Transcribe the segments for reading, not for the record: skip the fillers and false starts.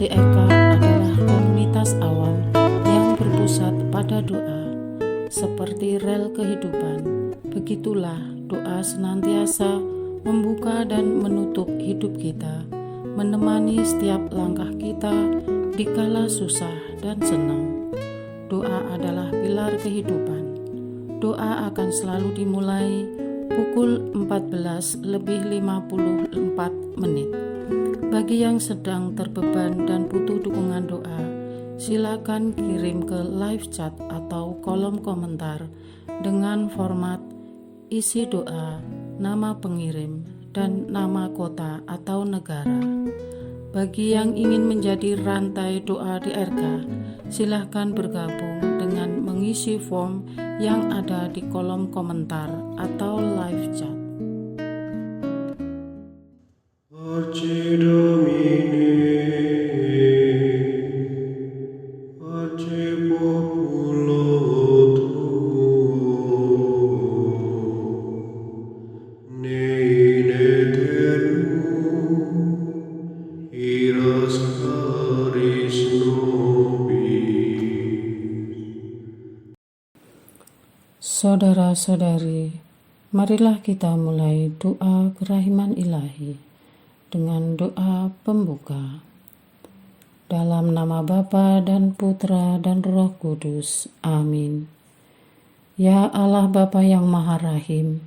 DRK adalah komunitas awam yang berpusat pada doa. Seperti rel kehidupan, begitulah doa senantiasa membuka dan menutup hidup kita, menemani setiap langkah kita di kala susah dan senang. Doa adalah pilar kehidupan. Doa akan selalu dimulai pukul 14:54. Bagi yang sedang terbeban dan butuh dukungan doa, silakan kirim ke live chat atau kolom komentar dengan format isi doa, nama pengirim, dan nama kota atau negara. Bagi yang ingin menjadi rantai doa DRK, silakan bergabung dengan mengisi form yang ada di kolom komentar atau live chat. Pace Domini, pace populo tuo, ne in aeternum, iras caris nobis. Saudara-saudari, marilah kita mulai doa kerahiman ilahi dengan doa pembuka. Dalam nama Bapa dan Putra dan Roh Kudus. Amin. Ya Allah Bapa yang Maha Rahim,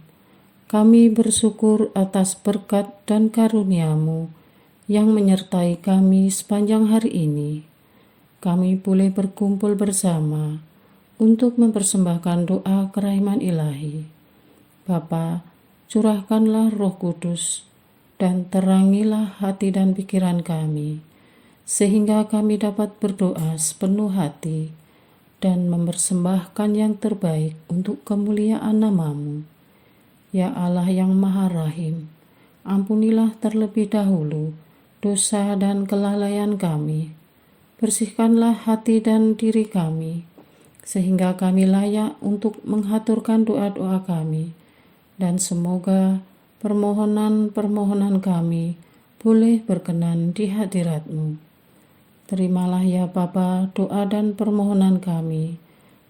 kami bersyukur atas berkat dan karunia-Mu yang menyertai kami sepanjang hari ini. Kami boleh berkumpul bersama untuk mempersembahkan doa kerahiman ilahi. Bapa, curahkanlah Roh Kudus dan terangilah hati dan pikiran kami, sehingga kami dapat berdoa sepenuh hati dan mempersembahkan yang terbaik untuk kemuliaan nama-Mu. Ya Allah yang Maha Rahim, ampunilah terlebih dahulu dosa dan kelalaian kami. Bersihkanlah hati dan diri kami, sehingga kami layak untuk menghaturkan doa-doa kami, dan semoga permohonan-permohonan kami boleh berkenan di hadirat-Mu. Terimalah ya Bapa doa dan permohonan kami,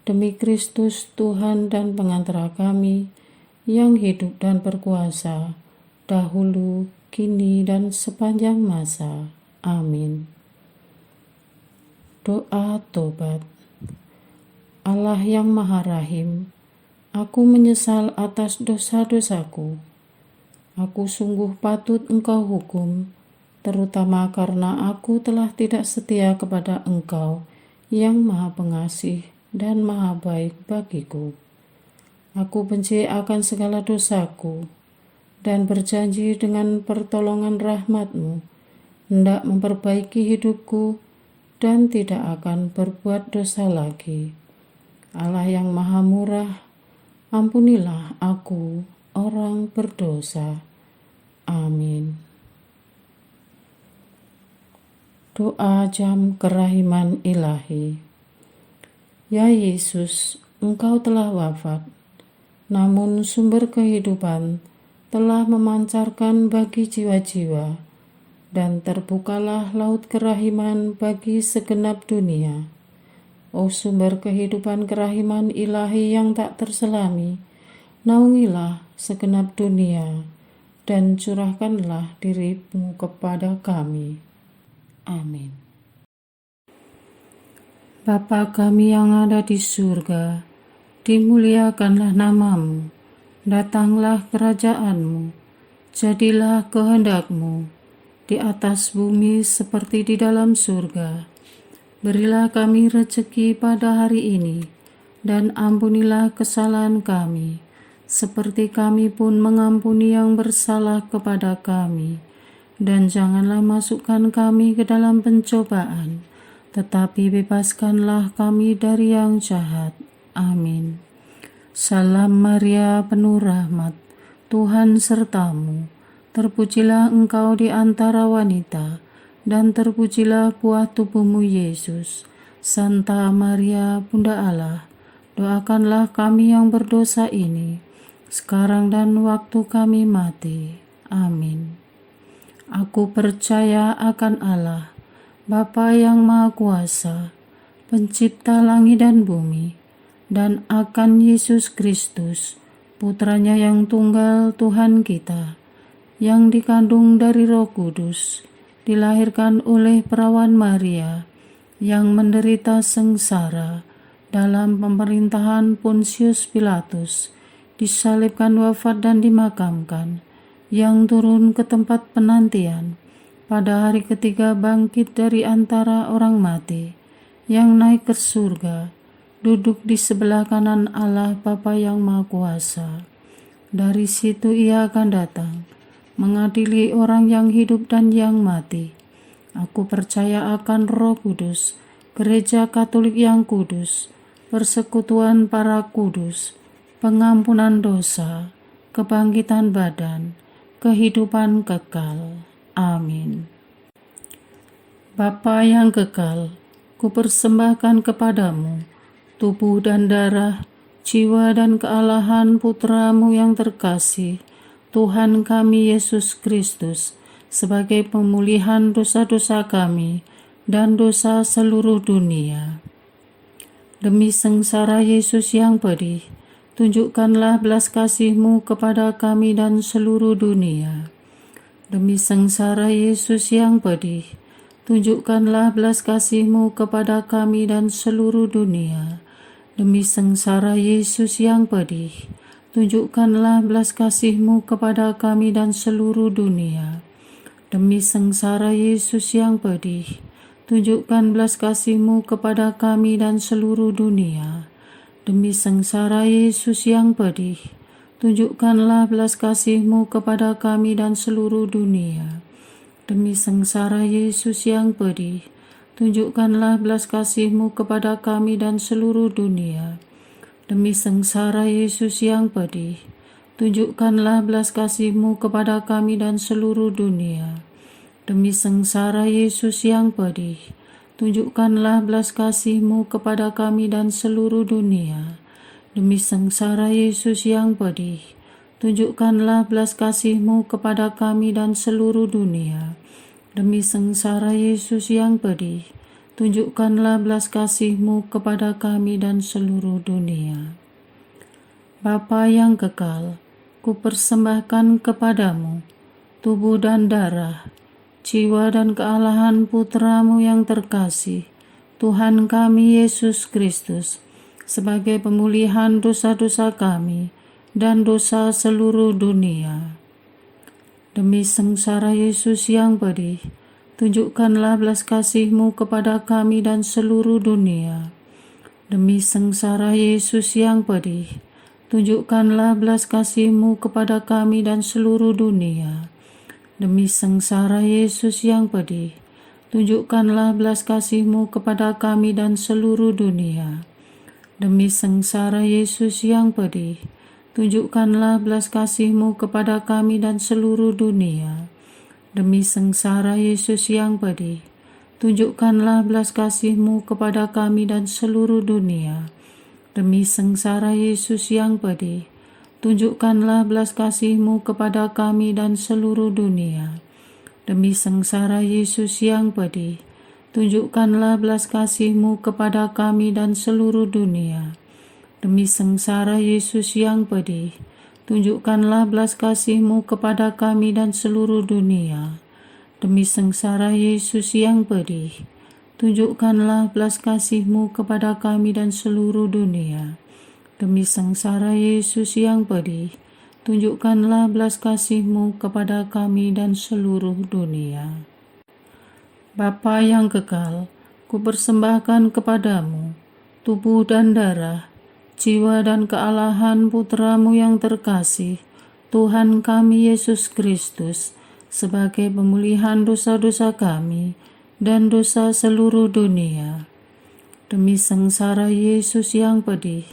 demi Kristus Tuhan dan pengantara kami, yang hidup dan berkuasa, dahulu, kini, dan sepanjang masa. Amin. Doa tobat. Allah yang Maha Rahim, aku menyesal atas dosa-dosaku. Aku sungguh patut Engkau hukum, terutama karena aku telah tidak setia kepada Engkau yang Maha Pengasih dan Maha Baik bagiku. Aku benci akan segala dosaku dan berjanji dengan pertolongan rahmat-Mu hendak memperbaiki hidupku dan tidak akan berbuat dosa lagi. Allah yang Maha Murah, ampunilah aku, orang berdosa. Amin. Doa jam kerahiman ilahi. Ya Yesus, Engkau telah wafat, namun sumber kehidupan telah memancarkan bagi jiwa-jiwa, dan terbukalah laut kerahiman bagi segenap dunia. O sumber kehidupan kerahiman ilahi yang tak terselami, naungilah segenap dunia, dan curahkanlah diri-Mu kepada kami. Amin. Bapa kami yang ada di surga, dimuliakanlah nama-Mu, datanglah kerajaan-Mu, jadilah kehendak-Mu, di atas bumi seperti di dalam surga. Berilah kami rezeki pada hari ini, dan ampunilah kesalahan kami, seperti kami pun mengampuni yang bersalah kepada kami. Dan janganlah masukkan kami ke dalam pencobaan, tetapi bebaskanlah kami dari yang jahat. Amin. Salam Maria, penuh rahmat, Tuhan serta-Mu. Terpujilah Engkau di antara wanita, dan terpujilah buah tubuh-Mu Yesus. Santa Maria, Bunda Allah, doakanlah kami yang berdosa ini, sekarang dan waktu kami mati. Amin. Aku percaya akan Allah, Bapa yang Maha Kuasa, Pencipta langit dan bumi, dan akan Yesus Kristus, Putranya yang tunggal Tuhan kita, yang dikandung dari Roh Kudus, dilahirkan oleh perawan Maria, yang menderita sengsara dalam pemerintahan Pontius Pilatus, disalibkan, wafat dan dimakamkan, yang turun ke tempat penantian, pada hari ketiga bangkit dari antara orang mati, yang naik ke surga, duduk di sebelah kanan Allah Bapa yang Maha Kuasa. Dari situ Ia akan datang, mengadili orang yang hidup dan yang mati. Aku percaya akan Roh Kudus, Gereja Katolik yang kudus, persekutuan para kudus, pengampunan dosa, kebangkitan badan, kehidupan kekal. Amin. Bapa yang kekal, kupersembahkan kepadamu tubuh dan darah, jiwa dan kealahan Putramu yang terkasih, Tuhan kami Yesus Kristus, sebagai pemulihan dosa-dosa kami dan dosa seluruh dunia. Demi sengsara Yesus yang pedih, tunjukkanlah belas kasih-Mu kepada kami dan seluruh dunia. Demi sengsara Yesus yang pedih, tunjukkanlah belas kasih-Mu kepada kami dan seluruh dunia. Demi sengsara Yesus yang pedih, tunjukkanlah belas kasih-Mu kepada kami dan seluruh dunia. Demi sengsara Yesus yang pedih, tunjukkan belas kasih-Mu kepada kami dan seluruh dunia. Demi sengsara Yesus yang pedih, tunjukkanlah belas kasih-Mu kepada kami dan seluruh dunia. Demi sengsara Yesus yang pedih, tunjukkanlah belas kasih-Mu kepada kami dan seluruh dunia. Demi sengsara Yesus yang pedih, tunjukkanlah belas kasih-Mu kepada kami dan seluruh dunia. Demi sengsara Yesus yang pedih, tunjukkanlah belas kasih-Mu kepada kami dan seluruh dunia. Demi sengsara Yesus yang pedih, tunjukkanlah belas kasih-Mu kepada kami dan seluruh dunia. Demi sengsara Yesus yang pedih, tunjukkanlah belas kasih-Mu kepada kami dan seluruh dunia. Bapa yang kekal, kupersembahkan kepadamu tubuh dan darah, jiwa dan kealahan Putramu yang terkasih, Tuhan kami Yesus Kristus, sebagai pemulihan dosa-dosa kami dan dosa seluruh dunia. Demi sengsara Yesus yang pedih, tunjukkanlah belas kasih-Mu kepada kami dan seluruh dunia. Demi sengsara Yesus yang pedih, tunjukkanlah belas kasih-Mu kepada kami dan seluruh dunia. Demi sengsara Yesus yang pedih, tunjukkanlah belas kasih-Mu kepada kami dan seluruh dunia. Demi sengsara Yesus yang pedih, tunjukkanlah belas kasih-Mu kepada kami dan seluruh dunia. Demi sengsara Yesus yang pedih, tunjukkanlah belas kasih-Mu kepada kami dan seluruh dunia. Demi sengsara Yesus yang pedih, tunjukkanlah belas kasih-Mu kepada kami dan seluruh dunia. Demi sengsara Yesus yang pedih, tunjukkanlah belas kasih-Mu kepada kami dan seluruh dunia. Demi sengsara Yesus yang pedih, tunjukkanlah belas kasih-Mu kepada kami dan seluruh dunia. Demi sengsara Yesus yang pedih, tunjukkanlah belas kasih-Mu kepada kami dan seluruh dunia. Demi sengsara Yesus yang pedih, tunjukkanlah belas kasih-Mu kepada kami dan seluruh dunia. Bapa yang kekal, kupersembahkan kepadamu tubuh dan darah, jiwa dan kealahan Putramu yang terkasih, Tuhan kami Yesus Kristus, sebagai pemulihan dosa-dosa kami dan dosa seluruh dunia. Demi sengsara Yesus yang pedih,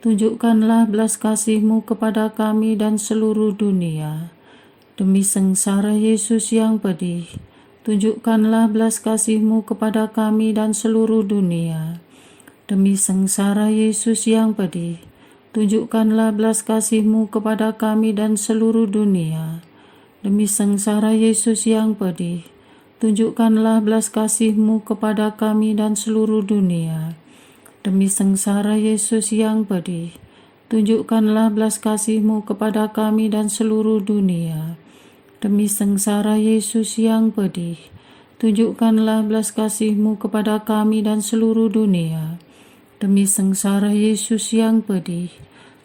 tunjukkanlah belas kasih-Mu kepada kami dan seluruh dunia. Demi sengsara Yesus yang pedih, tunjukkanlah belas kasih-Mu kepada kami dan seluruh dunia. Demi sengsara Yesus yang pedih, tunjukkanlah belas kasih-Mu kepada kami dan seluruh dunia. Demi sengsara Yesus yang pedih, tunjukkanlah belas kasih-Mu kepada kami dan seluruh dunia. Demi sengsara Yesus yang pedih, tunjukkanlah belas kasih-Mu kepada kami dan seluruh dunia. Demi sengsara Yesus yang pedih, tunjukkanlah belas kasih-Mu kepada kami dan seluruh dunia. Demi sengsara Yesus yang pedih,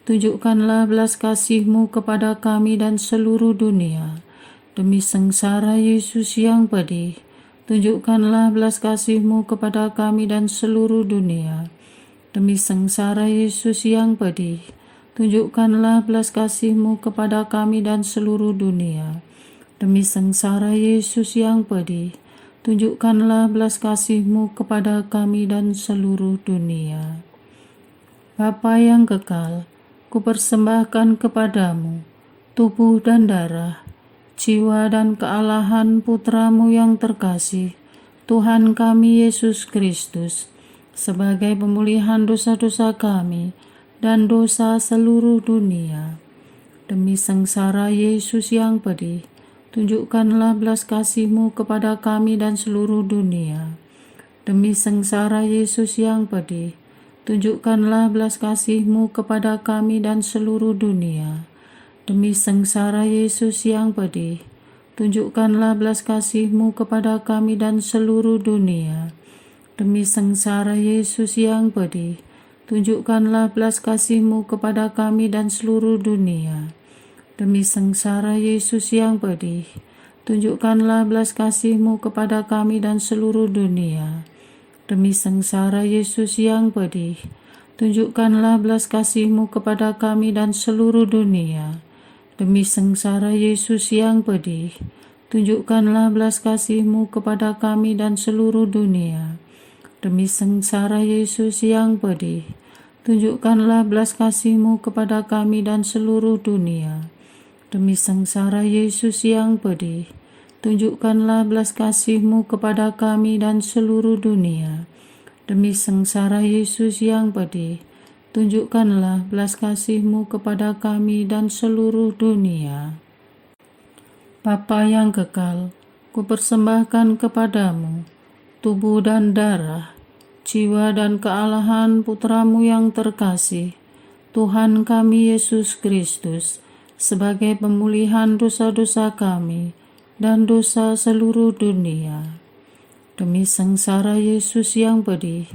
tunjukkanlah belas kasih-Mu kepada kami dan seluruh dunia. Demi sengsara Yesus yang pedih, tunjukkanlah belas kasih-Mu kepada kami dan seluruh dunia. Demi sengsara Yesus yang pedih, tunjukkanlah belas kasih-Mu kepada kami dan seluruh dunia. Demi sengsara Yesus yang pedih, tunjukkanlah belas kasih-Mu kepada kami dan seluruh dunia. Bapa yang kekal, kupersembahkan kepadamu tubuh dan darah, jiwa dan kealahan Putra-Mu yang terkasih, Tuhan kami Yesus Kristus, sebagai pemulihan dosa-dosa kami dan dosa seluruh dunia. Demi sengsara Yesus yang pedih, tunjukkanlah belas kasih-Mu kepada kami dan seluruh dunia. Demi sengsara Yesus yang pedih, tunjukkanlah belas kasih-Mu kepada kami dan seluruh dunia. Demi sengsara Yesus yang pedih, tunjukkanlah belas kasih-Mu kepada kami dan seluruh dunia. Demi sengsara Yesus yang pedih, tunjukkanlah belas kasih-Mu kepada kami dan seluruh dunia. Demi sengsara Yesus yang pedih, tunjukkanlah belas kasih-Mu kepada kami dan seluruh dunia. Demi sengsara Yesus yang pedih, tunjukkanlah belas kasih-Mu kepada kami dan seluruh dunia. Demi sengsara Yesus yang pedih, tunjukkanlah belas kasih-Mu kepada kami dan seluruh dunia. Demi sengsara Yesus yang pedih, tunjukkanlah belas kasih-Mu kepada kami dan seluruh dunia. Demi sengsara Yesus yang pedih, tunjukkanlah belas kasih-Mu kepada kami dan seluruh dunia. Demi sengsara Yesus yang pedih, tunjukkanlah belas kasih-Mu kepada kami dan seluruh dunia. Bapa yang kekal, kupersembahkan kepadamu tubuh dan darah, jiwa dan kealahan Putra-Mu yang terkasih, Tuhan kami Yesus Kristus, sebagai pemulihan dosa-dosa kami dan dosa seluruh dunia. Demi sengsara Yesus yang pedih,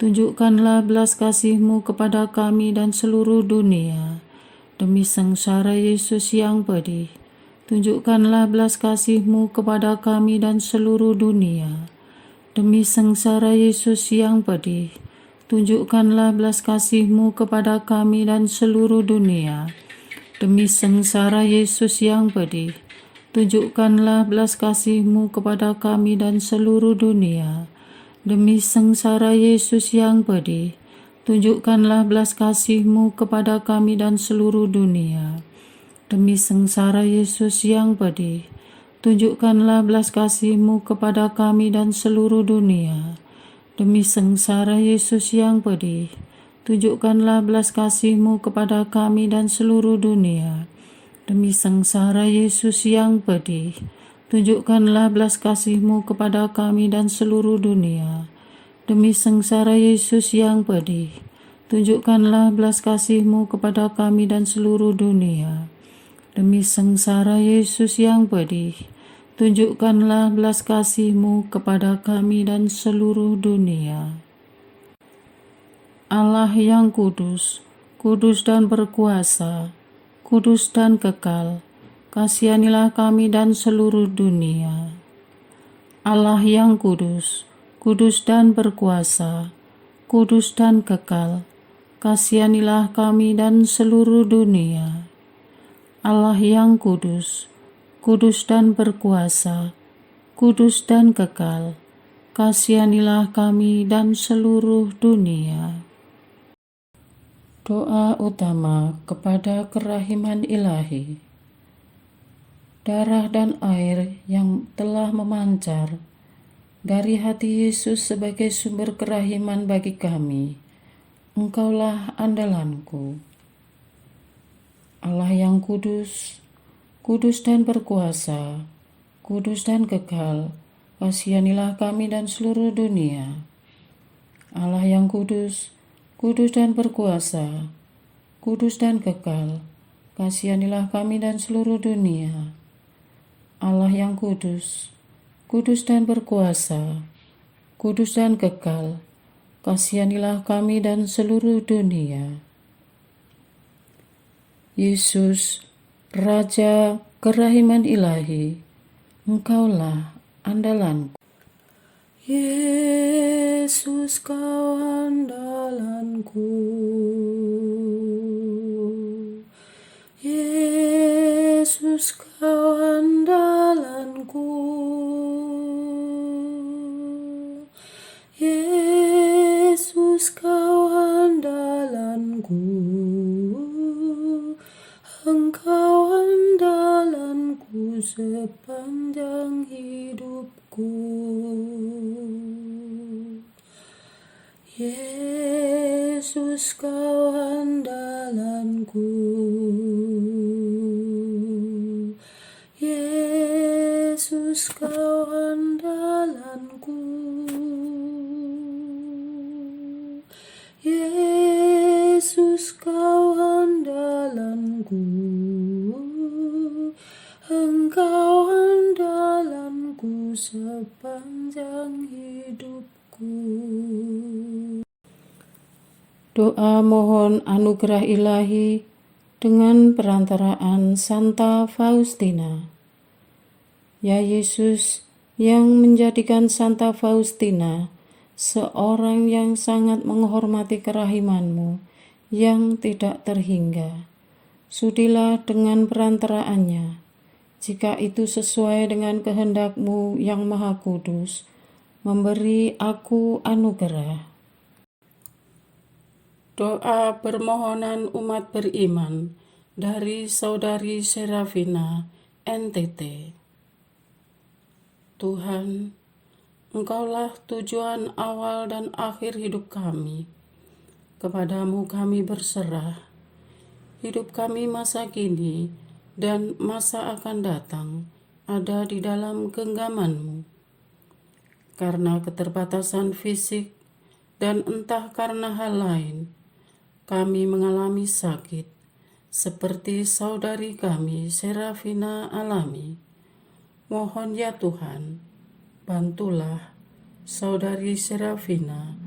tunjukkanlah belas kasih-Mu kepada kami dan seluruh dunia. Demi sengsara Yesus yang pedih, tunjukkanlah belas kasih-Mu kepada kami dan seluruh dunia. Demi sengsara Yesus yang pedih, tunjukkanlah belas kasih-Mu kepada kami dan seluruh dunia. Demi sengsara Yesus yang pedih, tunjukkanlah belas kasih-Mu kepada kami dan seluruh dunia. Demi sengsara Yesus yang pedih, tunjukkanlah belas kasih-Mu kepada kami dan seluruh dunia. Demi sengsara Yesus yang pedih, tunjukkanlah belas kasih-Mu kepada kami dan seluruh dunia. Demi sengsara Yesus yang pedih, tunjukkanlah belas kasih-Mu kepada kami dan seluruh dunia. Demi sengsara Yesus yang pedih, tunjukkanlah belas kasih-Mu kepada kami dan seluruh dunia. Demi sengsara Yesus yang pedih, tunjukkanlah belas kasih-Mu kepada kami dan seluruh dunia. Demi sengsara Yesus yang pedih, tunjukkanlah belas kasih-Mu kepada kami dan seluruh dunia. Allah yang kudus, kudus dan berkuasa, kudus dan kekal, kasihanilah kami dan seluruh dunia. Allah yang kudus, kudus dan berkuasa, kudus dan kekal, kasihanilah kami dan seluruh dunia. Allah yang kudus, kudus dan berkuasa, kudus dan kekal, kasihanilah kami dan seluruh dunia. Doa utama kepada kerahiman ilahi. Darah dan air yang telah memancar dari hati Yesus sebagai sumber kerahiman bagi kami, Engkaulah andalanku. Allah yang kudus, kudus dan berkuasa, kudus dan kekal, kasihanilah kami dan seluruh dunia. Allah yang kudus, kudus dan berkuasa, kudus dan kekal, kasihanilah kami dan seluruh dunia. Allah yang kudus, kudus dan berkuasa, kudus dan kekal, kasihanilah kami dan seluruh dunia. Yesus, Raja kerahiman ilahi, Engkaulah andalanku. Yesus, Kau andalanku. Yesus, Kau andalanku. Yesus, Kau andalanku. Engkau andalanku sepanjang hidupku. Yesus, Kau andalanku. Yesus, Kau andalanku. Yesus, Kau andalanku. Engkau andalanku sepanjang hidupku. Doa mohon anugerah ilahi dengan perantaraan Santa Faustina. Ya Yesus, yang menjadikan Santa Faustina seorang yang sangat menghormati kerahiman-Mu yang tidak terhingga, sudilah dengan perantaraannya, jika itu sesuai dengan kehendak-Mu yang maha kudus, memberi aku anugerah. Doa permohonan umat beriman dari Saudari Serafina, NTT. Tuhan, Engkaulah tujuan awal dan akhir hidup kami. Kepadamu kami berserah. Hidup kami masa kini dan masa akan datang ada di dalam genggaman-Mu. Karena keterbatasan fisik dan entah karena hal lain, kami mengalami sakit, seperti saudari kami Serafina alami. Mohon ya Tuhan, bantulah saudari Serafina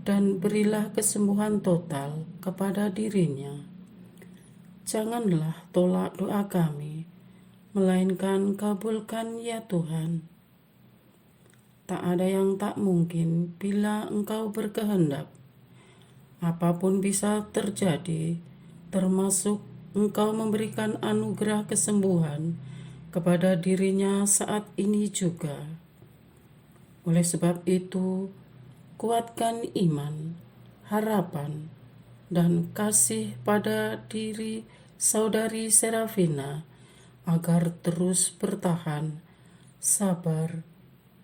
dan berilah kesembuhan total kepada dirinya. Janganlah tolak doa kami, melainkan kabulkan ya Tuhan. Tak ada yang tak mungkin bila Engkau berkehendak. Apapun bisa terjadi, termasuk Engkau memberikan anugerah kesembuhan kepada dirinya saat ini juga. Oleh sebab itu, kuatkan iman, harapan, dan kasih pada diri saudari Serafina agar terus bertahan, sabar,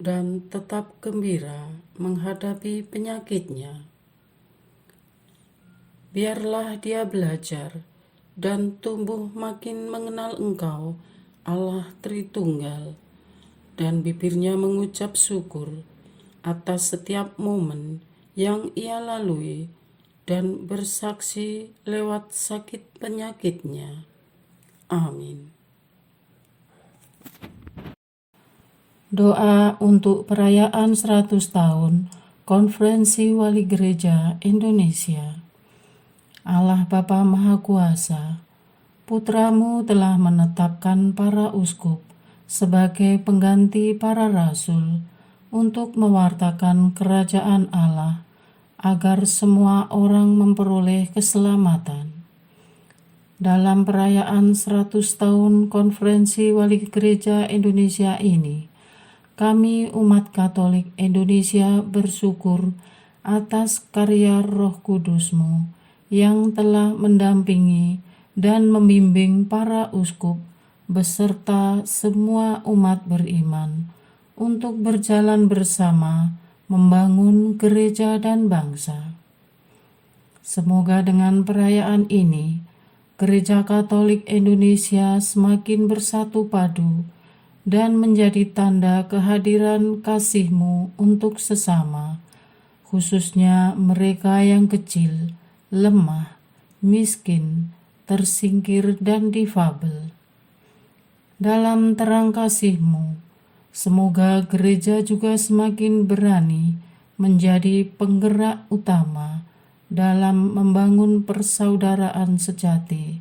dan tetap gembira menghadapi penyakitnya. Biarlah dia belajar dan tumbuh makin mengenal Engkau, Allah Tritunggal, dan bibirnya mengucap syukur atas setiap momen yang ia lalui dan bersaksi lewat sakit penyakitnya. Amin. Doa untuk perayaan 100 tahun Konferensi Wali Gereja Indonesia. Allah Bapa Maha Kuasa, Putra-Mu telah menetapkan para uskup sebagai pengganti para rasul untuk mewartakan kerajaan Allah agar semua orang memperoleh keselamatan. Dalam perayaan 100 tahun Konferensi Wali Gereja Indonesia ini, kami umat Katolik Indonesia bersyukur atas karya Roh Kudus-Mu yang telah mendampingi dan membimbing para uskup beserta semua umat beriman untuk berjalan bersama membangun gereja dan bangsa. Semoga dengan perayaan ini, Gereja Katolik Indonesia semakin bersatu padu dan menjadi tanda kehadiran kasih-Mu untuk sesama, khususnya mereka yang kecil, lemah, miskin, tersingkir, dan difabel. Dalam terang kasih-Mu, semoga gereja juga semakin berani menjadi penggerak utama dalam membangun persaudaraan sejati,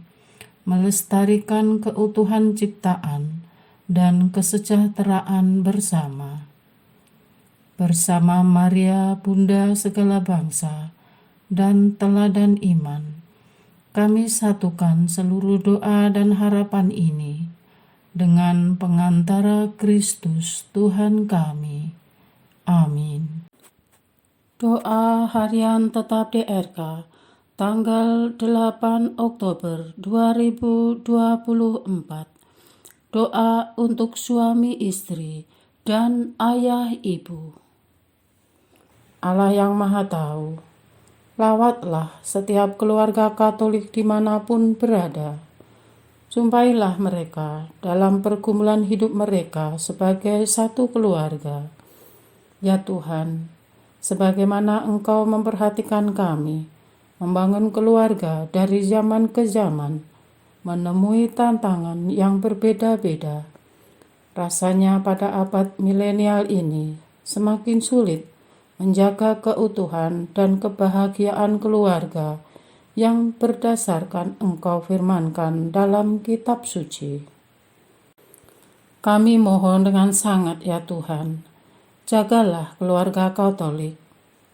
melestarikan keutuhan ciptaan dan kesejahteraan bersama. Bersama Maria, Bunda segala bangsa, dan teladan iman, kami satukan seluruh doa dan harapan ini dengan pengantara Kristus Tuhan kami. Amin. Doa harian tetap DRK tanggal 8 Oktober 2024. Doa untuk suami istri dan ayah ibu. Allah yang Maha Tahu, lawatlah setiap keluarga Katolik dimanapun berada. Jumpailah mereka dalam pergumulan hidup mereka sebagai satu keluarga. Ya Tuhan, sebagaimana Engkau memperhatikan kami, membangun keluarga dari zaman ke zaman, menemui tantangan yang berbeda-beda. Rasanya pada abad milenial ini semakin sulit menjaga keutuhan dan kebahagiaan keluarga yang berdasarkan Engkau firmankan dalam kitab suci. Kami mohon dengan sangat ya Tuhan, jagalah keluarga Katolik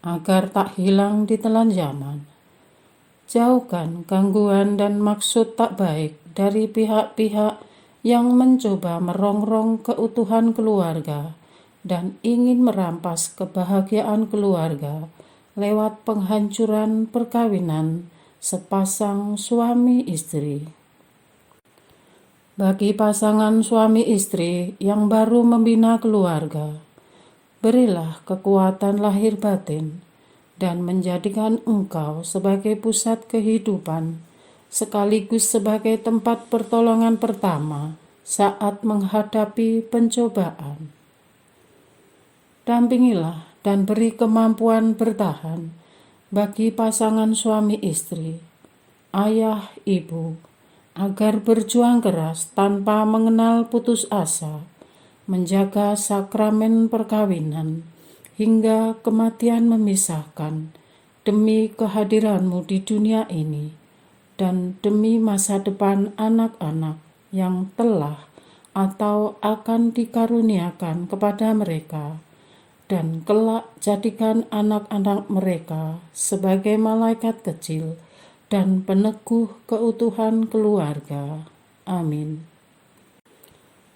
agar tak hilang di telan zaman. Jauhkan gangguan dan maksud tak baik dari pihak-pihak yang mencoba merongrong keutuhan keluarga dan ingin merampas kebahagiaan keluarga lewat penghancuran perkawinan sepasang suami istri. Bagi pasangan suami istri yang baru membina keluarga, berilah kekuatan lahir batin dan menjadikan Engkau sebagai pusat kehidupan, sekaligus sebagai tempat pertolongan pertama saat menghadapi pencobaan. Dampingilah dan beri kemampuan bertahan bagi pasangan suami istri, ayah, ibu, agar berjuang keras tanpa mengenal putus asa, menjaga sakramen perkawinan, hingga kematian memisahkan demi kehadiran-Mu di dunia ini dan demi masa depan anak-anak yang telah atau akan dikaruniakan kepada mereka, dan kelak jadikan anak-anak mereka sebagai malaikat kecil dan peneguh keutuhan keluarga. Amin.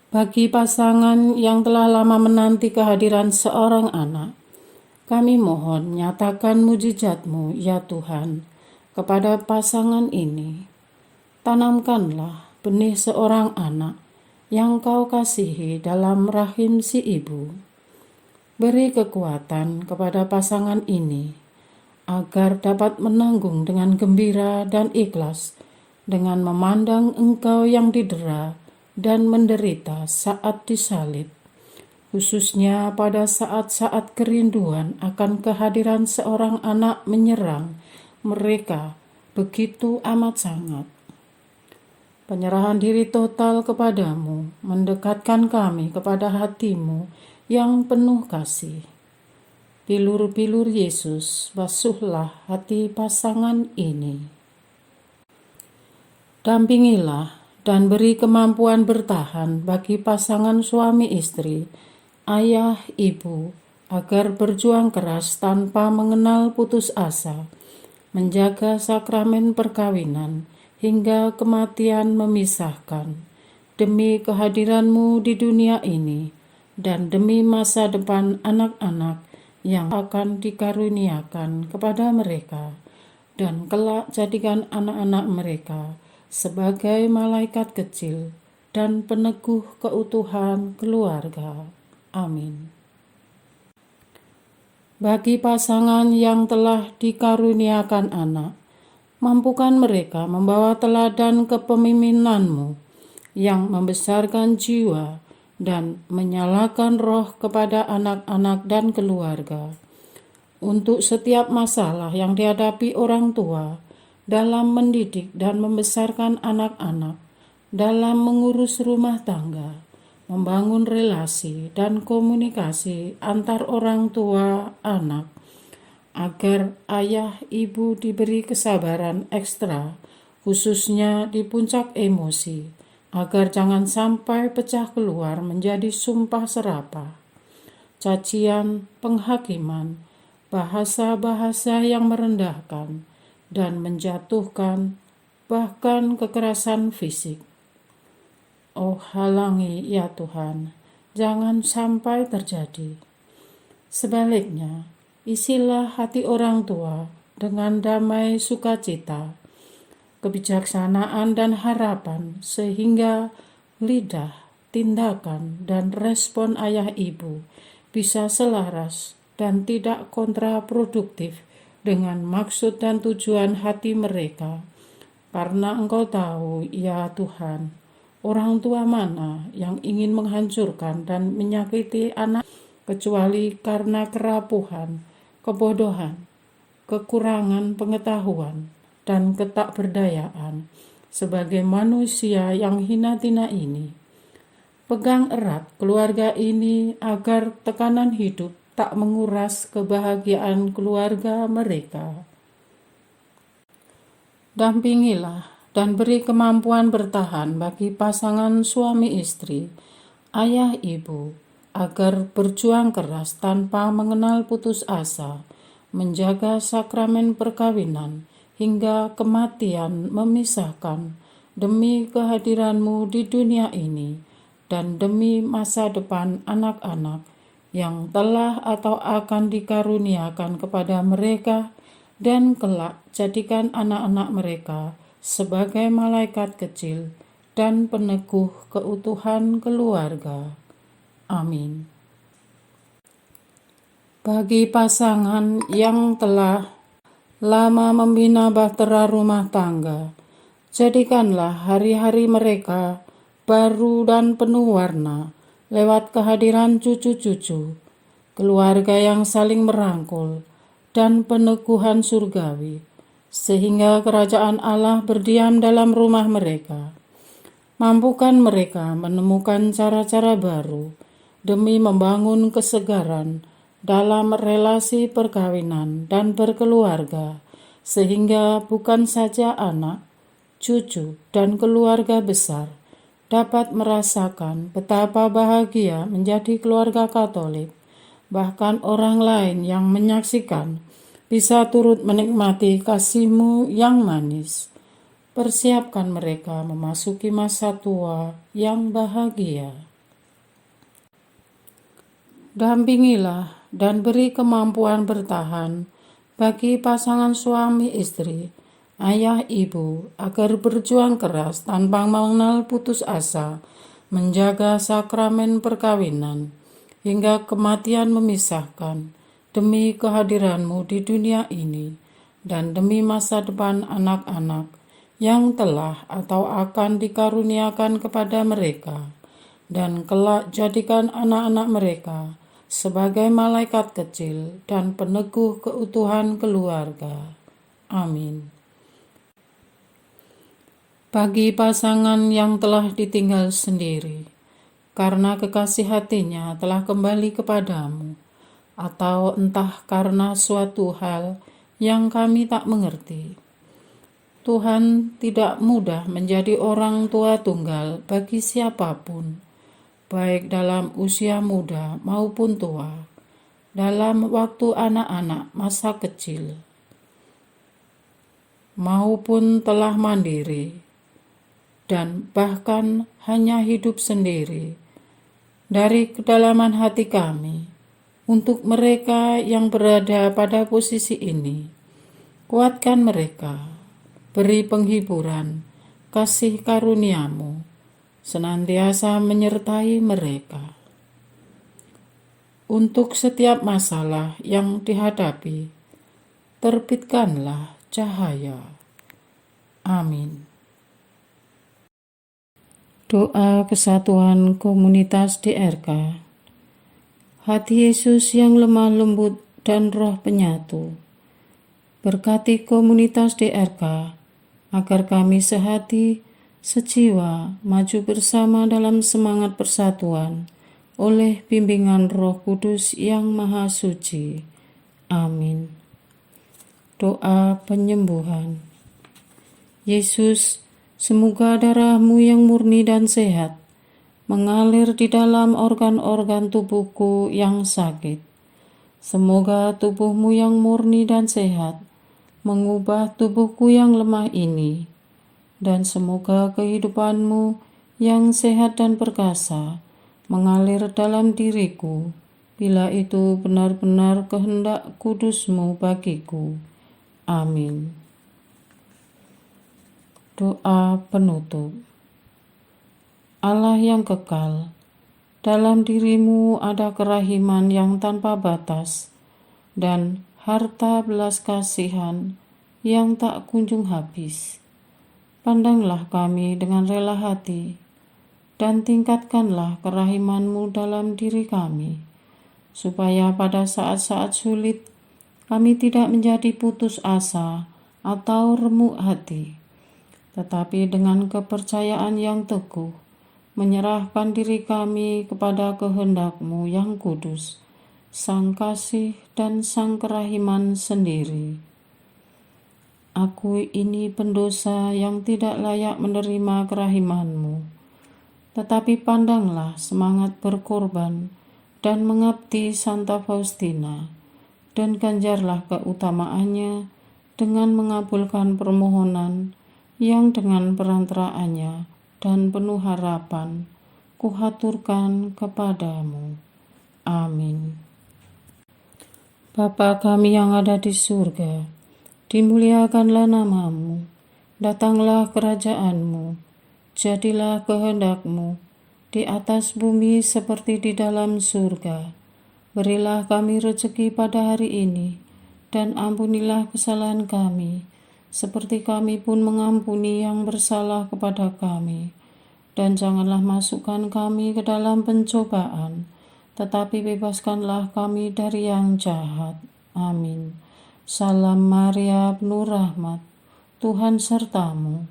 Bagi pasangan yang telah lama menanti kehadiran seorang anak, kami mohon nyatakan mujizat-Mu ya Tuhan kepada pasangan ini. Tanamkanlah benih seorang anak yang Kau kasihi dalam rahim si ibu. Beri kekuatan kepada pasangan ini agar dapat menanggung dengan gembira dan ikhlas dengan memandang Engkau yang didera dan menderita saat disalib, khususnya pada saat-saat kerinduan akan kehadiran seorang anak menyerang mereka begitu amat sangat. Penyerahan diri total kepadamu mendekatkan kami kepada hati-Mu yang penuh kasih. Bilur-bilur Yesus, basuhlah hati pasangan ini. Dampingilah dan beri kemampuan bertahan bagi pasangan suami istri, ayah, ibu, agar berjuang keras tanpa mengenal putus asa, menjaga sakramen perkawinan hingga kematian memisahkan, demi kehadiran-Mu di dunia ini dan demi masa depan anak-anak yang akan dikaruniakan kepada mereka, dan kelak jadikan anak-anak mereka sebagai malaikat kecil dan peneguh keutuhan keluarga. Amin. Bagi pasangan yang telah dikaruniakan anak, mampukan mereka membawa teladan kepemimpinan-Mu yang membesarkan jiwa dan menyalakan roh kepada anak-anak dan keluarga. Untuk setiap masalah yang dihadapi orang tua dalam mendidik dan membesarkan anak-anak, dalam mengurus rumah tangga, membangun relasi dan komunikasi antar orang tua anak, agar ayah ibu diberi kesabaran ekstra, khususnya di puncak emosi, agar jangan sampai pecah keluar menjadi sumpah serapah, cacian, penghakiman, bahasa-bahasa yang merendahkan dan menjatuhkan, bahkan kekerasan fisik. Oh, halangi ya Tuhan, jangan sampai terjadi. Sebaliknya, isilah hati orang tua dengan damai sukacita, kebijaksanaan dan harapan, sehingga lidah, tindakan, dan respon ayah ibu bisa selaras dan tidak kontraproduktif dengan maksud dan tujuan hati mereka. Karena Engkau tahu, ya Tuhan, orang tua mana yang ingin menghancurkan dan menyakiti anak kecuali karena kerapuhan, kebodohan, kekurangan pengetahuan, dan ketakberdayaan. Sebagai manusia yang hina-tina ini, pegang erat keluarga ini agar tekanan hidup tak menguras kebahagiaan keluarga mereka. Dampingilah dan beri kemampuan bertahan bagi pasangan suami istri, ayah ibu, agar berjuang keras tanpa mengenal putus asa, menjaga sakramen perkawinan hingga kematian memisahkan, demi kehadiran-Mu di dunia ini dan demi masa depan anak-anak yang telah atau akan dikaruniakan kepada mereka, dan kelak jadikan anak-anak mereka sebagai malaikat kecil dan peneguh keutuhan keluarga. Amin. Bagi pasangan yang telah lama membina bahtera rumah tangga, jadikanlah hari-hari mereka baru dan penuh warna lewat kehadiran cucu-cucu, keluarga yang saling merangkul, dan peneguhan surgawi, sehingga kerajaan Allah berdiam dalam rumah mereka. Mampukan mereka menemukan cara-cara baru demi membangun kesegaran dalam relasi perkawinan dan berkeluarga, sehingga bukan saja anak, cucu, dan keluarga besar dapat merasakan betapa bahagia menjadi keluarga Katolik, bahkan orang lain yang menyaksikan bisa turut menikmati kasih-Mu yang manis. Persiapkan mereka memasuki masa tua yang bahagia. Dampingilah dan beri kemampuan bertahan bagi pasangan suami istri, ayah ibu, agar berjuang keras tanpa mengenal putus asa, menjaga sakramen perkawinan hingga kematian memisahkan, demi kehadiran-Mu di dunia ini dan demi masa depan anak-anak yang telah atau akan dikaruniakan kepada mereka, dan kelak jadikan anak-anak mereka sebagai malaikat kecil dan peneguh keutuhan keluarga. Amin. Bagi pasangan yang telah ditinggal sendiri, karena kekasih hatinya telah kembali kepadamu, atau entah karena suatu hal yang kami tak mengerti, Tuhan tidak mudah menjadi orang tua tunggal bagi siapapun, baik dalam usia muda maupun tua, dalam waktu anak-anak masa kecil, maupun telah mandiri, dan bahkan hanya hidup sendiri. Dari kedalaman hati kami, untuk mereka yang berada pada posisi ini, kuatkan mereka, beri penghiburan, kasih karunia-Mu, senantiasa menyertai mereka. Untuk setiap masalah yang dihadapi, terbitkanlah cahaya. Amin. Doa kesatuan komunitas DRK. Hati Yesus yang lemah lembut dan roh penyatu, berkati komunitas DRK, agar kami sehati, sejiwa, maju bersama dalam semangat persatuan, oleh bimbingan Roh Kudus yang Maha Suci. Amin. Doa penyembuhan. Yesus, semoga darah-Mu yang murni dan sehat mengalir di dalam organ-organ tubuhku yang sakit. Semoga tubuh-Mu yang murni dan sehat mengubah tubuhku yang lemah ini, dan semoga kehidupan-Mu yang sehat dan perkasa mengalir dalam diriku, bila itu benar-benar kehendak kudus-Mu bagiku. Amin. Doa penutup. Allah yang kekal, dalam diri-Mu ada kerahiman yang tanpa batas dan harta belas kasihan yang tak kunjung habis. Pandanglah kami dengan rela hati dan tingkatkanlah kerahiman-Mu dalam diri kami, supaya pada saat-saat sulit kami tidak menjadi putus asa atau remuk hati, tetapi dengan kepercayaan yang teguh menyerahkan diri kami kepada kehendak-Mu yang kudus, Sang Kasih dan Sang Kerahiman sendiri. Aku ini pendosa yang tidak layak menerima kerahiman-Mu, tetapi pandanglah semangat berkorban dan mengabdi Santa Faustina, dan ganjarlah keutamaannya dengan mengabulkan permohonan yang dengan perantaraannya dan penuh harapan kuhaturkan kepadamu. Amin. Bapa kami yang ada di surga, dimuliakanlah nama-Mu, datanglah kerajaan-Mu, jadilah kehendak-Mu di atas bumi seperti di dalam surga. Berilah kami rezeki pada hari ini, dan ampunilah kesalahan kami, seperti kami pun mengampuni yang bersalah kepada kami. Dan janganlah masukkan kami ke dalam pencobaan, tetapi bebaskanlah kami dari yang jahat. Amin. Salam Maria, penuh rahmat, Tuhan serta-Mu.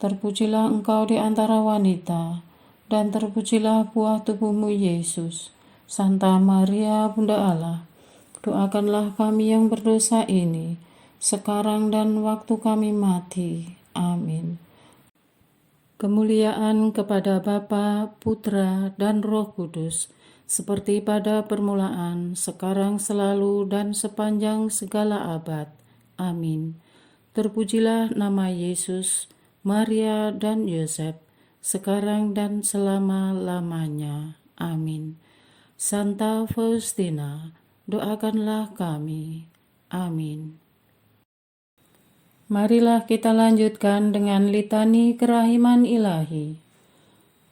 Terpujilah Engkau di antara wanita, dan terpujilah buah tubuh-Mu Yesus. Santa Maria, Bunda Allah, doakanlah kami yang berdosa ini, sekarang dan waktu kami mati. Amin. Kemuliaan kepada Bapa, Putra, dan Roh Kudus, seperti pada permulaan, sekarang, selalu, dan sepanjang segala abad. Amin. Terpujilah nama Yesus, Maria, dan Yosef, sekarang dan selama-lamanya. Amin. Santa Faustina, doakanlah kami. Amin. Marilah kita lanjutkan dengan litani kerahiman ilahi.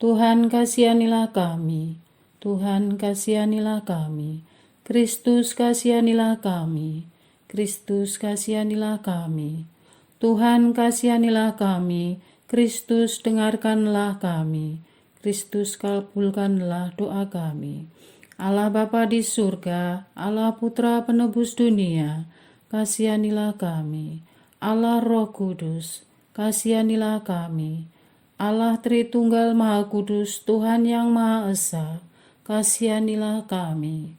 Tuhan kasihanilah kami, Tuhan kasihanilah kami, Kristus kasihanilah kami, Kristus kasihanilah kami, Tuhan kasihanilah kami, Kristus dengarkanlah kami, Kristus kabulkanlah doa kami. Allah Bapa di surga, Allah Putra penebus dunia, kasihanilah kami. Allah Roh Kudus, kasihanilah kami. Allah Tritunggal Maha Kudus, Tuhan yang Maha Esa, kasihanilah kami.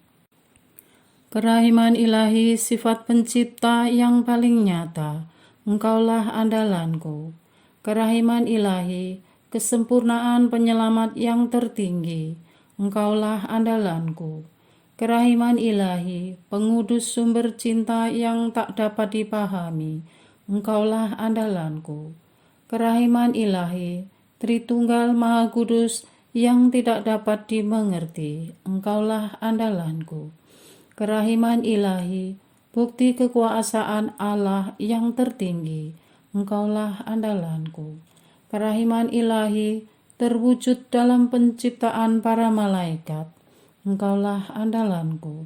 Kerahiman ilahi, sifat pencipta yang paling nyata, Engkaulah andalanku. Kerahiman ilahi, kesempurnaan penyelamat yang tertinggi, Engkaulah andalanku. Kerahiman ilahi, pengudus sumber cinta yang tak dapat dipahami, Engkaulah andalanku. Kerahiman ilahi, Tritunggal Maha Kudus yang tidak dapat dimengerti, Engkaulah andalanku. Kerahiman ilahi, bukti kekuasaan Allah yang tertinggi, Engkaulah andalanku. Kerahiman ilahi, terwujud dalam penciptaan para malaikat, Engkaulah andalanku.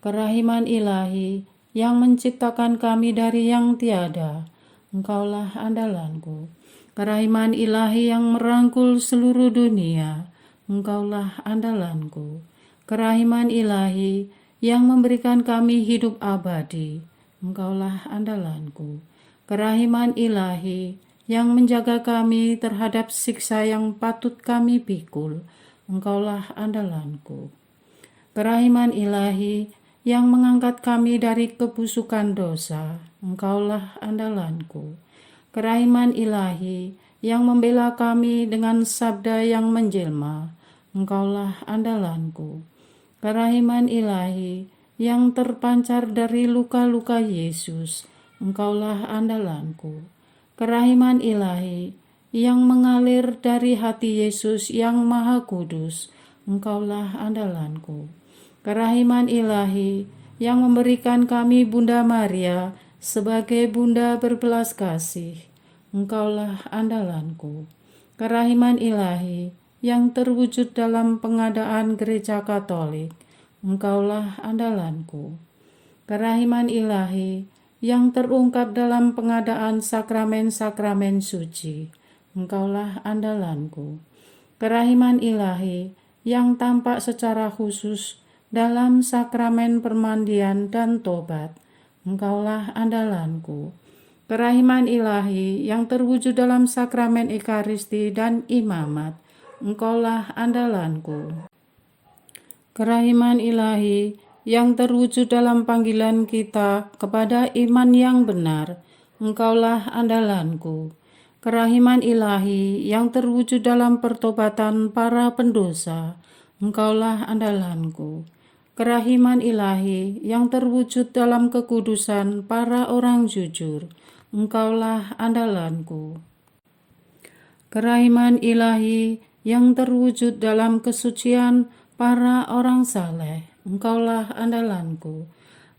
Kerahiman ilahi, yang menciptakan kami dari yang tiada, Engkaulah andalanku. Kerahiman ilahi yang merangkul seluruh dunia, Engkaulah andalanku. Kerahiman ilahi yang memberikan kami hidup abadi, Engkaulah andalanku. Kerahiman ilahi yang menjaga kami terhadap siksa yang patut kami pikul, Engkaulah andalanku. Kerahiman ilahi yang mengangkat kami dari kebusukan dosa, Engkaulah andalanku. Kerahiman ilahi yang membela kami dengan sabda yang menjelma, Engkaulah andalanku. Kerahiman ilahi yang terpancar dari luka-luka Yesus, Engkaulah andalanku. Kerahiman ilahi yang mengalir dari hati Yesus yang Maha Kudus, Engkaulah andalanku. Kerahiman ilahi yang memberikan kami Bunda Maria sebagai Bunda berbelas kasih, Engkaulah andalanku. Kerahiman ilahi yang terwujud dalam pengadaan gereja Katolik, Engkaulah andalanku. Kerahiman ilahi yang terungkap dalam pengadaan sakramen-sakramen suci, Engkaulah andalanku. Kerahiman ilahi yang tampak secara khusus dalam sakramen permandian dan tobat, Engkaulah andalanku. Kerahiman ilahi yang terwujud dalam sakramen Ekaristi dan imamat, Engkaulah andalanku. Kerahiman ilahi yang terwujud dalam panggilan kita kepada iman yang benar, Engkaulah andalanku. Kerahiman ilahi yang terwujud dalam pertobatan para pendosa, Engkaulah andalanku. Kerahiman ilahi yang terwujud dalam kekudusan para orang jujur, Engkaulah andalanku. Kerahiman ilahi yang terwujud dalam kesucian para orang saleh, Engkaulah andalanku.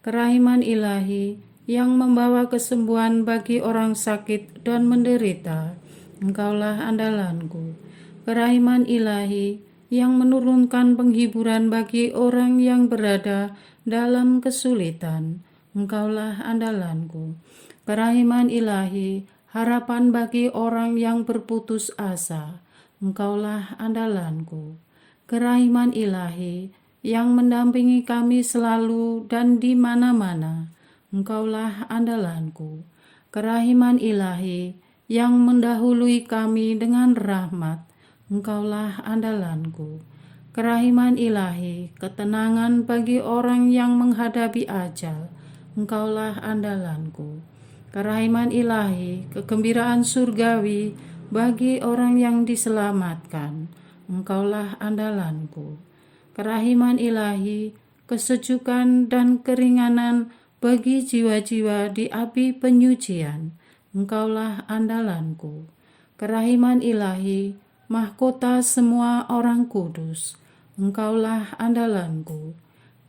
Kerahiman ilahi yang membawa kesembuhan bagi orang sakit dan menderita, Engkaulah andalanku. Kerahiman ilahi yang menurunkan penghiburan bagi orang yang berada dalam kesulitan, Engkaulah andalanku. Kerahiman ilahi, harapan bagi orang yang berputus asa, Engkaulah andalanku. Kerahiman ilahi yang mendampingi kami selalu dan di mana-mana, Engkaulah andalanku. Kerahiman ilahi yang mendahului kami dengan rahmat, Engkaulah andalanku. Kerahiman ilahi, ketenangan bagi orang yang menghadapi ajal, Engkaulah andalanku. Kerahiman ilahi, kegembiraan surgawi bagi orang yang diselamatkan, Engkaulah andalanku. Kerahiman ilahi, kesejukan dan keringanan bagi jiwa-jiwa di api penyucian, Engkaulah andalanku. Kerahiman ilahi, mahkota semua orang kudus, Engkaulah andalanku.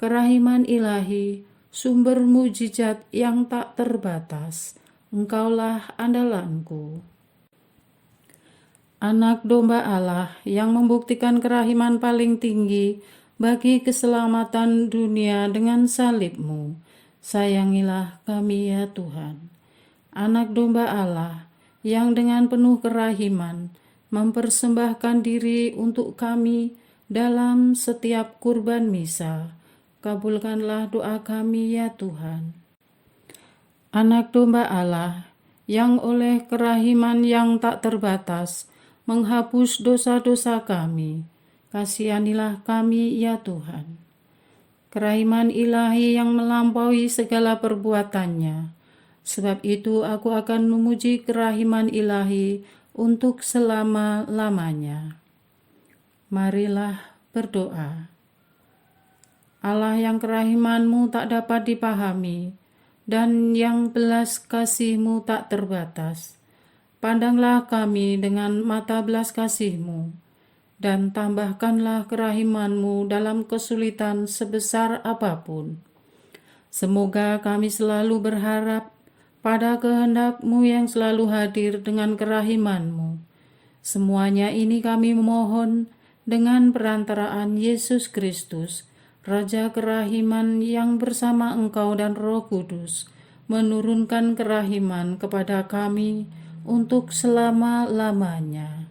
Kerahiman ilahi, sumber mujizat yang tak terbatas, Engkaulah andalanku. Anak domba Allah yang membuktikan kerahiman paling tinggi bagi keselamatan dunia dengan salib-Mu, sayangilah kami ya Tuhan. Anak domba Allah yang dengan penuh kerahiman mempersembahkan diri untuk kami dalam setiap kurban misa, kabulkanlah doa kami ya Tuhan. Anak domba Allah yang oleh kerahiman yang tak terbatas menghapus dosa-dosa kami, kasihanilah kami ya Tuhan. Kerahiman ilahi yang melampaui segala perbuatannya, sebab itu aku akan memuji kerahiman ilahi untuk selama-lamanya. Marilah berdoa. Allah yang kerahiman-Mu tak dapat dipahami dan yang belas kasih-Mu tak terbatas, pandanglah kami dengan mata belas kasih-Mu dan tambahkanlah kerahiman-Mu dalam kesulitan sebesar apapun. Semoga kami selalu berharap pada kehendak-Mu yang selalu hadir dengan kerahiman-Mu. Semuanya ini kami memohon dengan perantaraan Yesus Kristus, Raja kerahiman yang bersama Engkau dan Roh Kudus, menurunkan kerahiman kepada kami untuk selama-lamanya.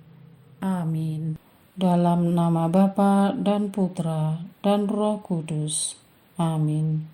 Amin. Dalam nama Bapa dan Putra dan Roh Kudus. Amin.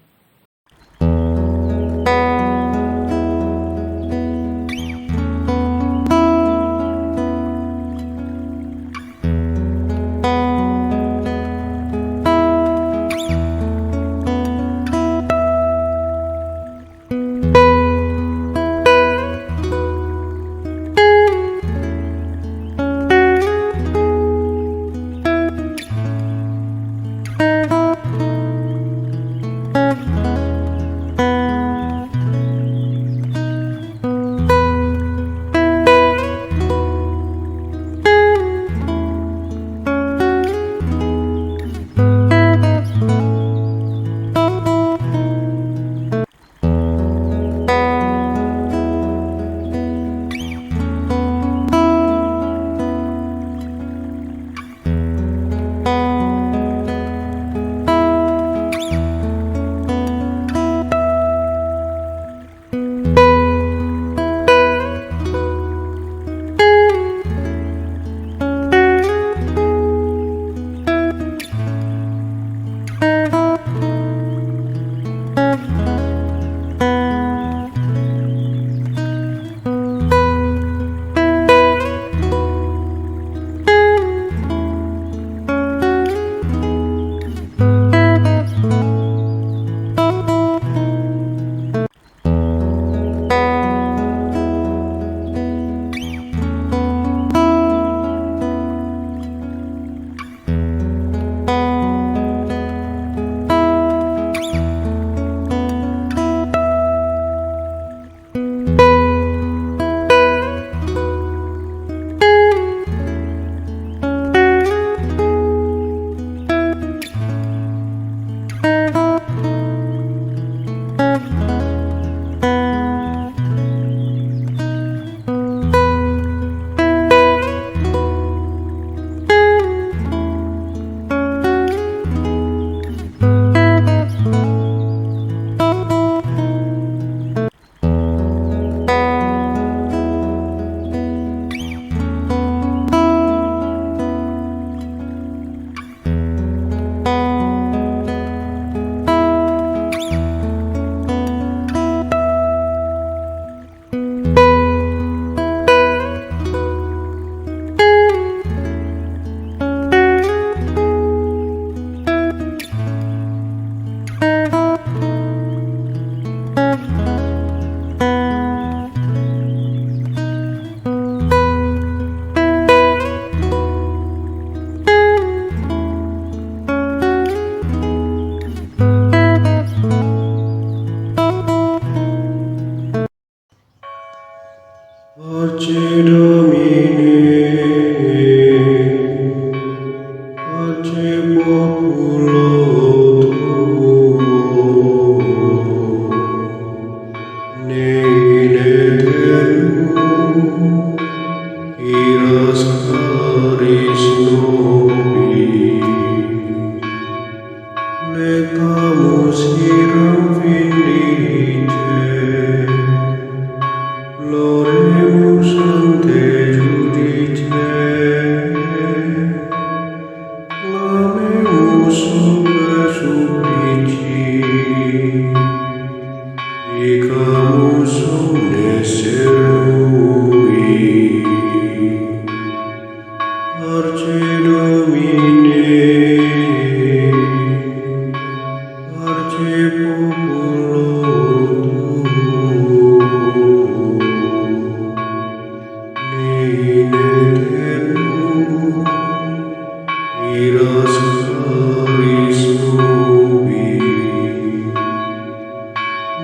Pace Domini, pace populo tuo, ne in aeternum, iras caris nobi, legamus iram vindite, Loremus ante judice, clamemus super supplici, dicamus omnes servui. Arce Domine, arce populo tuo, in aeternum, iras caris nobi,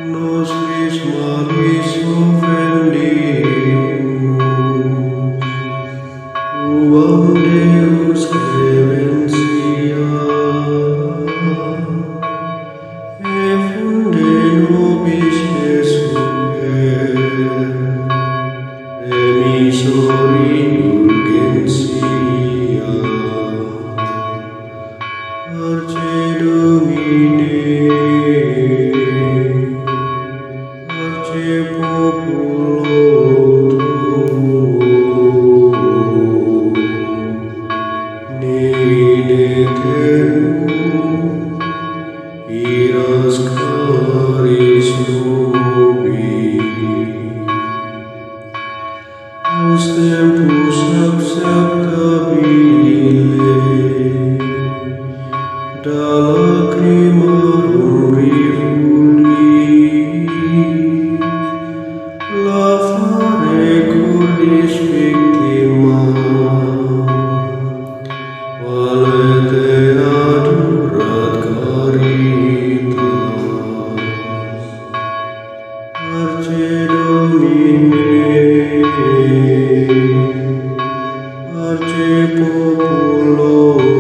nostris malis offendimus, tuam Deus clementia, e funde nobis Jesuper, emisori indulgentia. Arce Domine, Os tempus acceptabile, da lacrimarum refuli, lavare cordis victima, valete adurat caritas. Parce Domine, parce populo